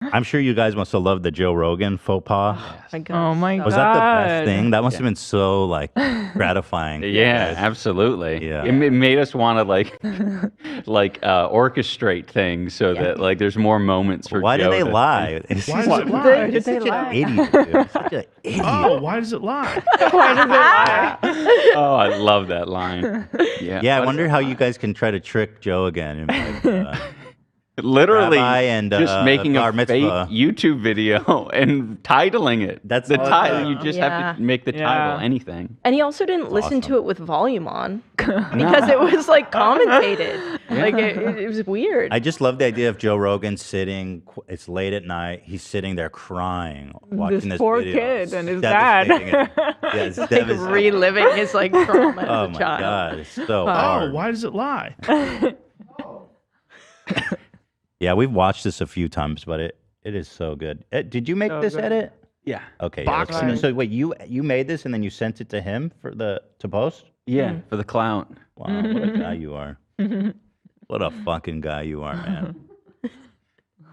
I'm sure you guys must have loved the Joe Rogan faux pas. Oh my God. Was that the best thing? That must have been so like gratifying. Yeah, absolutely. Yeah. It made us want to like orchestrate things so that like there's more moments for Why Joe do they to- lie? Why does it lie? He's such an idiot. Dude. Such an idiot. Oh, why does it lie? Why does it lie? Oh, I love that line. Yeah. Yeah, I wonder how you guys can try to trick Joe again. And be like, Literally Rabbi and, just making bar a fake mitzvah. YouTube video and titling it. That's the all it title. is. You just have to make the title anything. And he also didn't listen awesome. to it with volume on because it was like commentated. Like it was weird. I just love the idea of Joe Rogan sitting. It's late at night. He's sitting there crying, watching this poor video. kid and his Devastating dad. it. Yeah, it's like devastating. reliving his like trauma Oh as a my child. God, it's so Oh, hard. why does it lie? Yeah, we've watched this a few times, but it is so good. Did you make So this good. edit? Yeah. Okay. Boxing. Yeah, so wait, you made this and then you sent it to him to post? Yeah, for the clout. Wow, what a guy you are. What a fucking guy you are, man.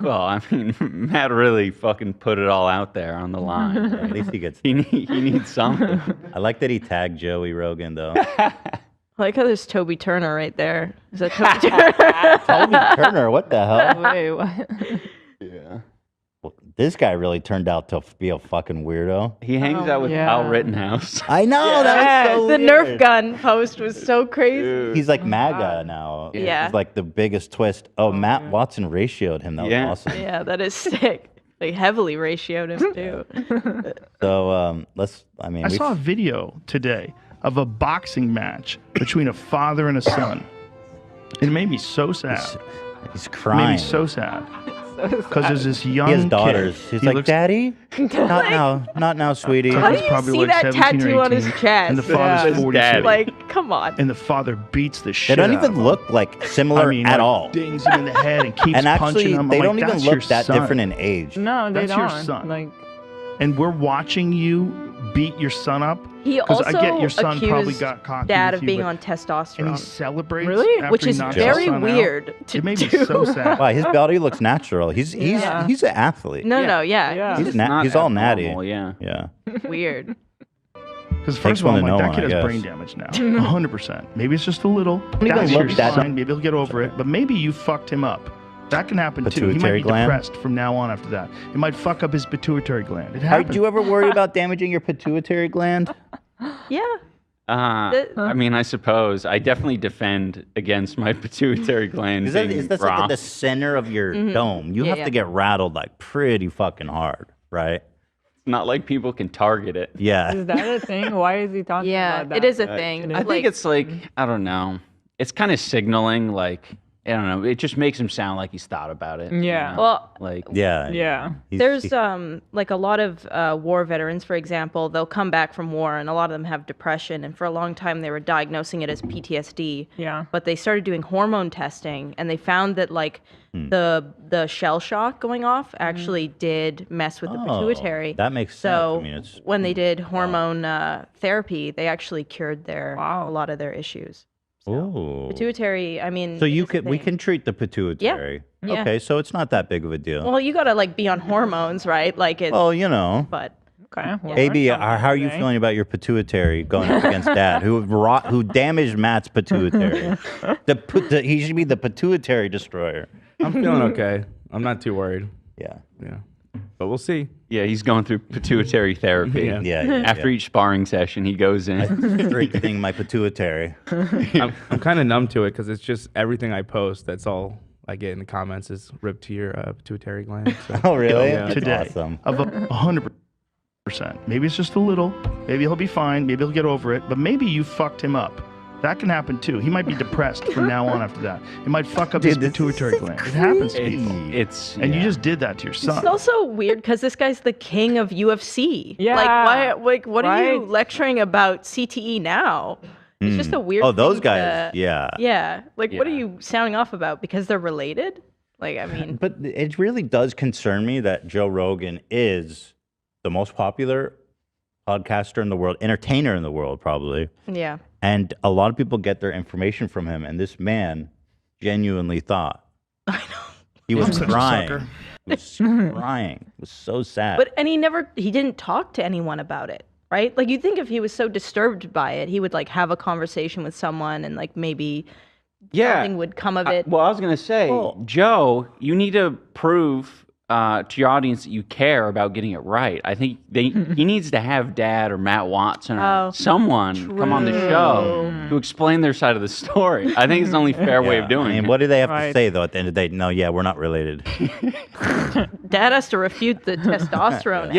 Well, I mean, Matt really fucking put it all out there on the line. At least he gets. he needs something. I like that he tagged Joey Rogan though. I like how there's Toby Turner right there. Is that Toby Turner? Toby Turner, what the hell? Wait, what? Yeah. Well, this guy really turned out to be a fucking weirdo. He hangs out with yeah. Kyle Rittenhouse. I know that was so the weird. Nerf gun post was so crazy. He's like MAGA now. Yeah. He's like the biggest twist. Oh, Matt Watson ratioed him. That was Yeah. awesome. Yeah, that is sick. They heavily ratioed him too. So I I saw a video today of a boxing match between a father and a son. It made me so sad. He's It made crying. me so sad. Because there's this young He has daughters. kid. He's He like, looks- Daddy, not now, sweetie. How do He's you probably see like that 17 or tattoo on his 18, chest? And the father's Yeah. 42. Daddy. Like, come on. And the father beats the They shit don't out of even him. look like similar I mean, at like, all. dings him in the head and keeps And punching actually, him. I'm they like, don't even "That's your look that son." different in age. No, they That's don't. your son. Like, And we're watching you beat your son up. He 'Cause also I get your son probably accused got cocky dad with of you, being but- on testosterone. And he celebrates Really? after Which he is knocks his very son out. weird to It made me do. so sad. Wow, his body looks natural. He's Yeah. an athlete. No, Yeah. yeah. He's He's Not he's all natty. abnormal, Yeah. Yeah. weird. Because Takes first of all, one I'm to like, know that kid one, I has guess. brain damage now. 100%. Maybe it's just a little. even That's look your that- sign. Maybe he'll get over it. But maybe you fucked him up. That can happen too. He might Pituitary be gland? depressed from now on after that. It might fuck up his pituitary gland. It Are happens. you ever worried about damaging your pituitary gland? Yeah. I mean, I suppose I definitely defend against my pituitary gland Is that being like raw. in the center of your dome? You Yeah, have yeah. to get rattled like pretty fucking hard, right? It's not like people can target it. Yeah. is that a thing? Why is he talking Yeah, about that? it is a thing. I think it's like I don't know. It's kind of signaling like I don't know. It just makes him sound like he's thought about it. you Yeah. know? Well, like Yeah. Yeah. there's like a lot of war veterans, for example, they'll come back from war and a lot of them have depression. And for a long time, they were diagnosing it as PTSD. Yeah. But they started doing hormone testing and they found that like the shell shock going off actually did mess with the pituitary. That makes sense. So I mean, it's when they did hormone therapy, they actually cured a Wow. lot of their issues. Ooh. Pituitary, I mean. So it you is a we thing. can treat the pituitary. Yeah. Okay, so it's not that big of a deal. Well, you gotta like be on hormones, right? Like it's. Well, you know. But Okay. well, AB, learned something how are you today. feeling about your pituitary going up against Dad, who damaged Matt's pituitary? He should be the pituitary destroyer. I'm feeling okay. I'm not too worried. Yeah. Yeah. But we'll see. yeah, he's going through pituitary therapy. Yeah. Yeah. After each sparring session, he goes in. strengthening my pituitary. I'm kind of numb to it because it's just everything I post. That's all I get in the comments is ripped to your pituitary gland. So. Oh, really? Yeah. That's today awesome. of 100%. Maybe it's just a little. Maybe he'll be fine. Maybe he'll get over it. But maybe you fucked him up. That can happen too. He might be depressed from now on after that. It might fuck up his Dude, this pituitary is gland. It happens to people. It's And yeah. you just did that to your son. it's also weird because this guy's the king of UFC. Yeah. Like why? Like what are you Right. lecturing about CTE now? It's just a weird. Oh, those thing guys. to- Yeah. Yeah. Like what are Yeah. you sounding off about? Because they're related? Like I mean. But it really does concern me that Joe Rogan is the most popular podcaster in the world, entertainer in the world, probably. Yeah. And a lot of people get their information from him. And this man genuinely thought. I know. He was I'm such a crying. sucker. He was crying. It was so sad. And he didn't talk to anyone about it, right? Like, you'd think if he was so disturbed by it, he would like have a conversation with someone and like maybe something would come of it. Well, I was gonna say, Joe, you need to prove to your audience that you care about getting it right. I think he needs to have Dad or Matt Watson or someone come on the show to explain their side of the story. I think it's the only fair way of doing it. What do they have to say though at the end of the day? No, we're not related. Dad has to refute the testosterone.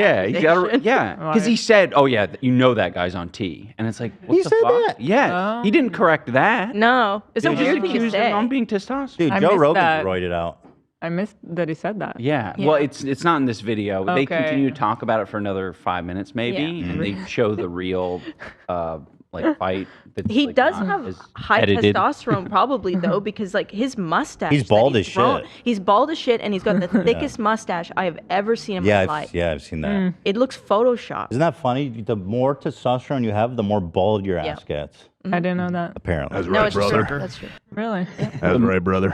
Because he said, "Oh yeah, you know that guy's on T," and it's like, what the fuck? That? Yeah, he didn't correct that. No, it's a He just weird thing to accused him say. on being testosterone. Dude, I Joe missed Rogan's that. roided out. I missed that he said that. Yeah. Well, it's not in this video. They Okay. continue to talk about it for another 5 minutes, maybe, Yeah. and they show the real fight. That's, He like, does not have as high edited. testosterone, probably though, because like his mustache. He's that bald as grown- shit. He's bald as shit, and he's got the thickest mustache I have ever seen in my life. I've seen that. It looks photoshopped. Isn't that funny? The more testosterone you have, the more bald your ass gets. I didn't know that. Apparently. That's No, right, it's brother. true. That's true. Really? That's right, brother.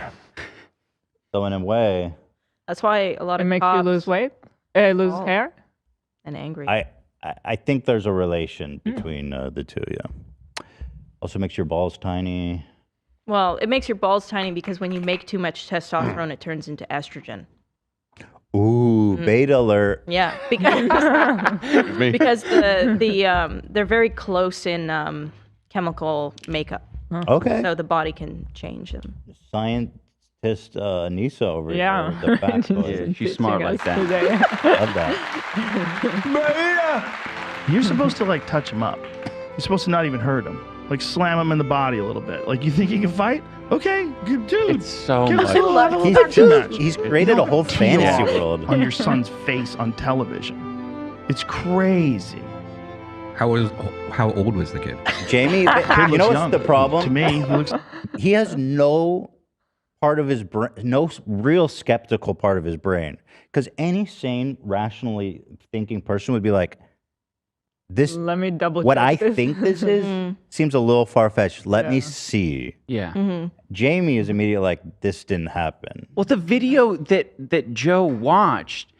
So in a way, That's why a lot It of makes you cops lose weight? Lose Oh. hair? and angry. I think there's a relation between the two. Yeah. Also makes your balls tiny. Well, it makes your balls tiny because when you make too much testosterone, it turns into estrogen. Ooh, beta alert. Yeah, because because they're very close in chemical makeup, Okay. so the body can change them. Scientist Anissa over Yeah. here. The factoid. Yeah, she's smart like that. Today. Love that. You're supposed to like touch him up. You're supposed to not even hurt him. Like slam him in the body a little bit. Like, you think he can fight? Okay, good dude. It's so Give us much. a level He's, of action match. he's created a whole fantasy Teal world. on your son's face on television. It's crazy. How old was the kid? Jamie, Kid you know looks what's young. the problem? To me, he looks. He has no part of his brain, no real skeptical part of his brain. Because any sane, rationally thinking person would be like, this, Let me double what check I this. think this is seems a little far-fetched. Let me Yeah. see. Yeah. Jamie is immediately like, this didn't happen. Well, the video that Joe watched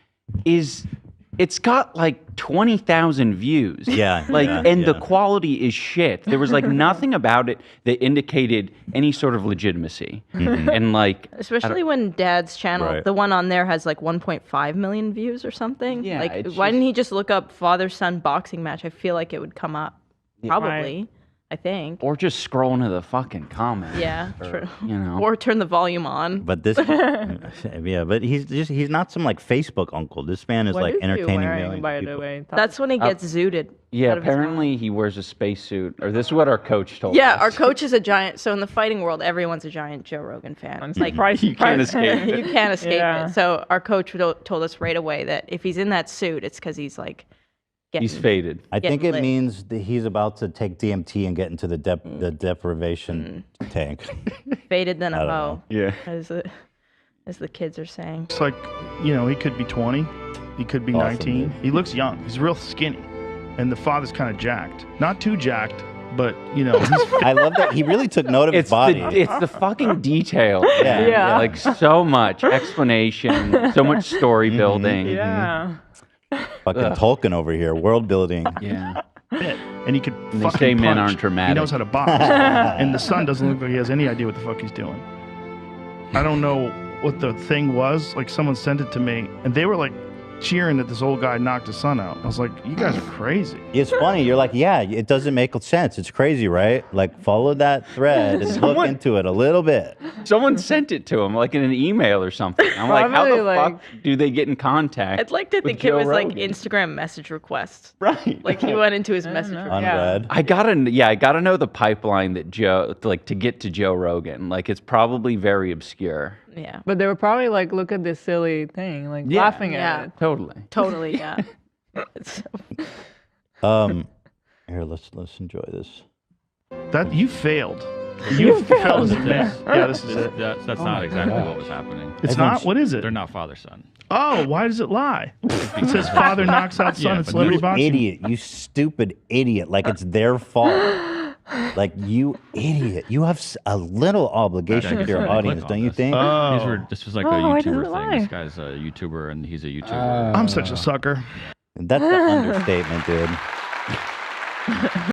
it's got like 20,000 views. Yeah, Like, yeah, and the yeah. quality is shit. There was like nothing about it that indicated any sort of legitimacy. And like, Especially when Dad's channel, Right. the one on there has like 1.5 million views or something. Yeah, like it's why just- didn't he just look up father-son boxing match? I feel like it would come up. Probably, I think. or just scroll into the fucking comments. Yeah, true. You know. Or turn the volume on. But this, yeah, but he's not some like Facebook uncle. This man is What like is he entertaining wearing, millions by of the people. way? That's when he gets zooted. Yeah, out of his apparently he wears a spacesuit, or this is what our coach told Yeah, us. our coach is a giant. So in the fighting world, everyone's a giant Joe Rogan fan. It's like You can't escape you it. can't escape Yeah. it. So our coach told us right away that if he's in that suit, it's because he's like getting. He's faded. I think Getting it lit. means that he's about to take DMT and get into the deprivation tank. faded than a don't hoe, know. Yeah. as the kids are saying. It's like, he could be 20. He could be Awesome, 19. dude. He looks young. He's real skinny. And the father's kind of jacked. Not too jacked, but, he's I love that he really took note of his It's body. it's the fucking detail. Yeah. Yeah. Like so much explanation, so much story building. Yeah. Fucking Tolkien over here, world building. Yeah. fit. And he could they fucking say men punch. aren't He dramatic. knows how to box. And the son doesn't look like he has any idea what the fuck he's doing. I don't know what the thing was. Like, someone sent it to me, and they were like cheering that this old guy knocked his son out. I was like, you guys are crazy. It's funny. You're like, yeah, it doesn't make sense. It's crazy, right? Like, follow that thread and look Someone- into it a little bit. Someone sent it to him, like in an email or something. I'm like, how Probably, the like- fuck do they get in contact? I'd like to with think it Joe was like Rogan? Instagram message requests. Right. Like he went into his message. know. request. Unread. I gotta know the pipeline that Joe, like, to get to Joe Rogan. Like, it's probably very obscure. Yeah. But they were probably like, look at this silly thing, like Yeah. laughing Yeah. at it. Totally. Totally. Yeah. It's Here, let's enjoy this. That you failed. You failed as a man. Yeah, this is it. That's not exactly what was happening. It's not? What is it? They're not father-son. Oh, why does it lie? It says father knocks out son Yeah, in but celebrity You boxing. idiot, you stupid idiot! Like it's their fault. Like, you idiot. You have a little obligation to your audience, don't you think? This was like a Oh, why does YouTuber it thing. lie? This guy's a YouTuber, and he's a YouTuber. I'm such a sucker. That's the understatement, dude.